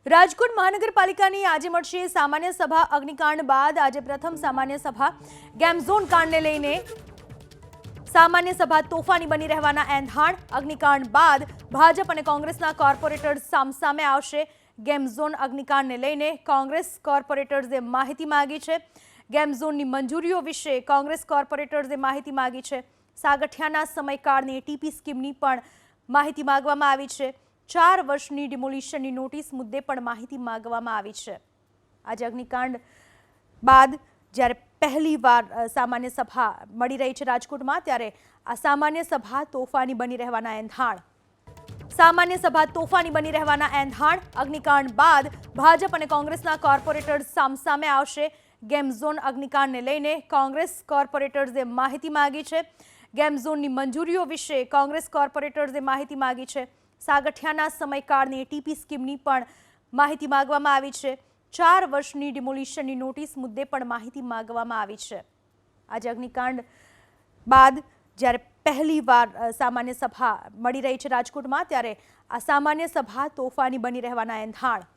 રાજકોટ મહાનગરપાલિકાની આજે મળશે સામાન્ય સભા। અગ્નિકાંડ બાદ આજે પ્રથમ સામાન્ય સભા। ગેમ ઝોન કાંડને લઈને સામાન્ય સભા તોફાની બની રહેવાના એંધાણ। અગ્નિકાંડ બાદ ભાજપ અને કોંગ્રેસના કોર્પોરેટર્સ સામસામે આવશે। ગેમ ઝોન અગ્નિકાંડને લઈને કોંગ્રેસ કોર્પોરેટર્સે માહિતી માંગી છે। ગેમ ઝોનની મંજૂરીઓ વિશે કોંગ્રેસ કોર્પોરેટર્સે માહિતી માંગી છે। સાગઠિયાના સમયકાળની ટીપી સ્કીમની પણ માહિતી માંગવામાં આવી છે। 4 વર્ષની ડિમોલિશનની નોટિસ મુદ્દે પણ માહિતી માંગવામાં આવી છે। આજે અગ્નિકાંડ બાદ જ્યારે પહેલીવાર સામાન્ય સભા મળી રહી છે રાજકોટમાં, ત્યારે આ સામાન્ય સભા તોફાની બની રહેવાના એંધાણ। સામાન્ય સભા તોફાની બની રહેવાના એંધાણ। અગ્નિકાંડ બાદ ભાજપ અને કોંગ્રેસના કોર્પોરેટર્સ સામસામે આવશે। ગેમ ઝોન અગ્નિકાંડને લઈને કોંગ્રેસ કોર્પોરેટર્સે માહિતી માંગી છે। ગેમ ઝોનની મંજૂરીઓ વિશે કોંગ્રેસ કોર્પોરેટર્સે માહિતી માંગી છે। સાગઠિયાના સમયકાળની ટીપી સ્કીમની પણ માહિતી માંગવામાં આવી છે। 4 વર્ષની ડિમોલિશનની નોટિસ મુદ્દે પણ માહિતી માંગવામાં આવી છે। આજે અગ્નિકાંડ બાદ જ્યારે પહેલીવાર સામાન્ય સભા મળી રહી છે રાજકોટમાં, ત્યારે આ સામાન્ય સભા તોફાની બની રહેવાના એંધાણ।